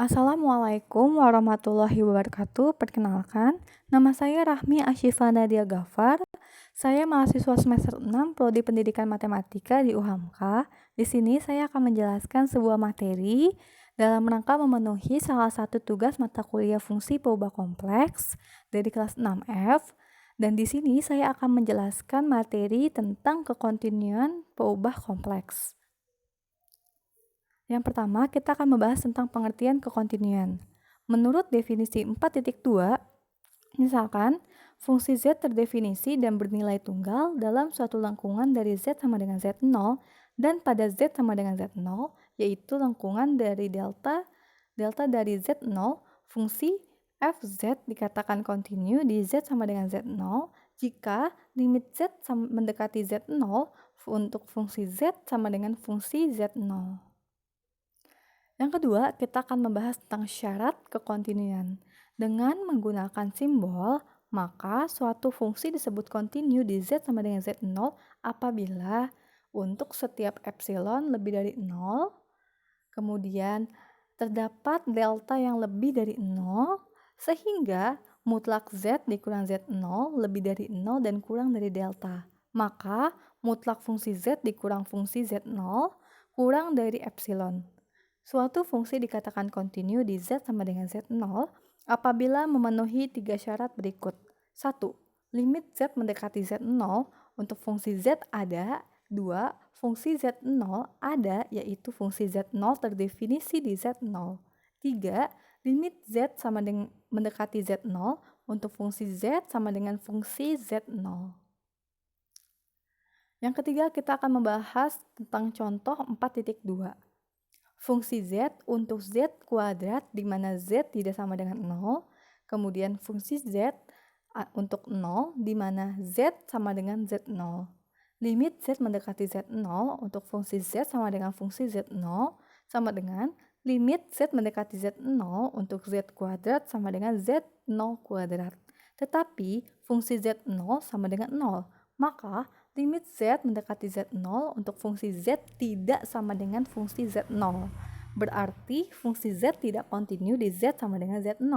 Assalamualaikum warahmatullahi wabarakatuh. Perkenalkan, nama saya Rahmi Asyifa Nadia Ghaffar. Saya mahasiswa semester 6 Prodi Pendidikan Matematika di UHAMKA. Di sini saya akan menjelaskan sebuah materi dalam rangka memenuhi salah satu tugas mata kuliah fungsi peubah kompleks dari kelas 6F. Dan di sini saya akan menjelaskan materi tentang kekontinuan peubah kompleks. Yang pertama, kita akan membahas tentang pengertian kekontinuan. Menurut definisi 4.2, misalkan, fungsi Z terdefinisi dan bernilai tunggal dalam suatu lengkungan dari Z sama dengan Z0 dan pada Z sama dengan Z0, yaitu lengkungan dari delta dari Z0, fungsi Fz dikatakan kontinu di Z sama dengan Z0 jika limit Z mendekati Z0 untuk fungsi Z sama dengan fungsi Z0. Yang kedua, kita akan membahas tentang syarat kekontinuan. Dengan menggunakan simbol, maka suatu fungsi disebut kontinu di Z sama dengan Z0 apabila untuk setiap epsilon lebih dari 0, kemudian terdapat delta yang lebih dari 0, sehingga mutlak Z dikurang Z0 lebih dari 0 dan kurang dari delta. Maka mutlak fungsi Z dikurang fungsi Z0 kurang dari epsilon. Suatu fungsi dikatakan kontinu di Z sama dengan Z0 apabila memenuhi 3 syarat berikut. 1. Limit Z mendekati Z0 untuk fungsi Z ada. 2. Fungsi Z0 ada, yaitu fungsi Z0 terdefinisi di Z0. 3. Limit Z sama dengan mendekati Z0 untuk fungsi Z sama dengan fungsi Z0. Yang ketiga, kita akan membahas tentang contoh 4.2. Fungsi Z untuk Z kuadrat di mana Z tidak sama dengan 0, kemudian fungsi Z untuk 0 di mana Z sama dengan Z0. Limit Z mendekati Z0 untuk fungsi Z sama dengan fungsi Z0 sama dengan limit Z mendekati Z0 untuk Z kuadrat sama dengan Z0 kuadrat. Tetapi fungsi Z0 sama dengan 0, maka limit Z mendekati Z0 untuk fungsi Z tidak sama dengan fungsi Z0. Berarti fungsi Z tidak kontinu di Z sama dengan Z0.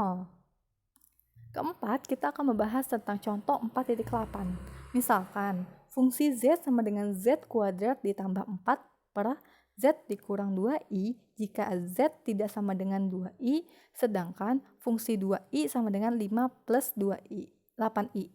Keempat, kita akan membahas tentang contoh 4.8. Misalkan, fungsi Z sama dengan Z kuadrat ditambah 4 per Z dikurang 2i jika Z tidak sama dengan 2i, sedangkan fungsi 2i sama dengan 5 plus 2i, 8i.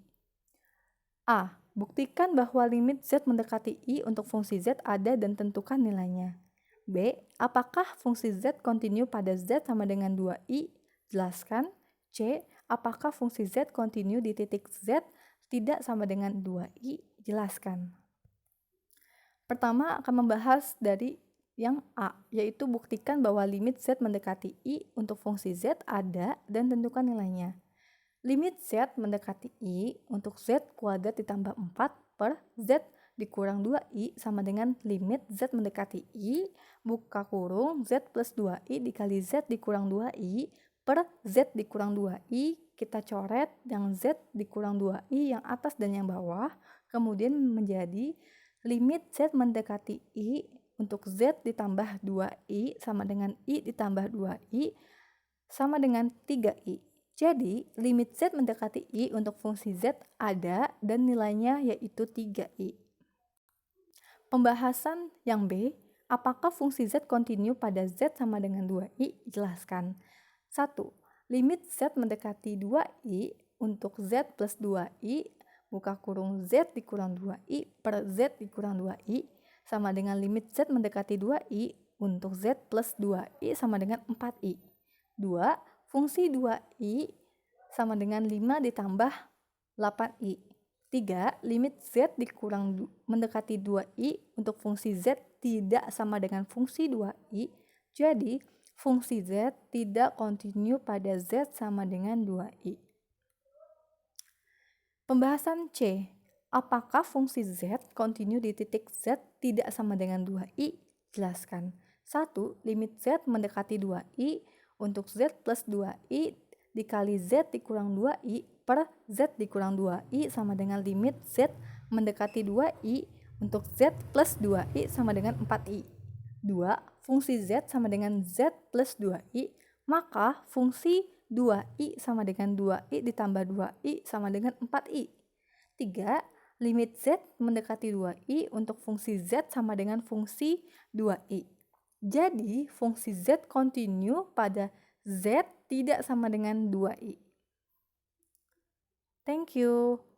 A. Buktikan bahwa limit Z mendekati I untuk fungsi Z ada dan tentukan nilainya. B. Apakah fungsi Z kontinu pada Z sama dengan 2I? Jelaskan. C. Apakah fungsi Z kontinu di titik Z tidak sama dengan 2I? Jelaskan. Pertama akan membahas dari yang A, yaitu buktikan bahwa limit Z mendekati I untuk fungsi Z ada dan tentukan nilainya. Limit Z mendekati I untuk Z kuadrat ditambah 4 per Z dikurang 2I sama dengan limit Z mendekati I buka kurung Z plus 2I dikali Z dikurang 2I per Z dikurang 2I. Kita coret yang Z dikurang 2I yang atas dan yang bawah, kemudian menjadi limit Z mendekati I untuk Z ditambah 2I sama dengan I ditambah 2I sama dengan 3I. Jadi, limit Z mendekati I untuk fungsi Z ada dan nilainya yaitu 3I. Pembahasan yang B, apakah fungsi Z kontinu pada Z sama dengan 2I? Jelaskan. 1. Limit Z mendekati 2I untuk Z plus 2I buka kurung Z dikurang 2I per Z dikurang 2I sama dengan limit Z mendekati 2I untuk Z plus 2I sama dengan 4I. 2. Fungsi 2i sama dengan 5 ditambah 8i. 3. Limit Z dikurang mendekati 2i untuk fungsi Z tidak sama dengan fungsi 2i. Jadi, fungsi Z tidak kontinu pada Z sama dengan 2i. Pembahasan C. Apakah fungsi Z kontinu di titik Z tidak sama dengan 2i? Jelaskan. 1. Limit Z mendekati 2i untuk Z plus 2i dikali Z dikurang 2i per Z dikurang 2i sama dengan limit Z mendekati 2i untuk Z plus 2i sama dengan 4i. 2. Fungsi Z sama dengan Z plus 2i, maka fungsi 2i sama dengan 2i ditambah 2i sama dengan 4i. 3. Limit z mendekati 2i untuk fungsi z sama dengan fungsi 2i. Jadi, fungsi z kontinu pada z tidak sama dengan 2i. Thank you.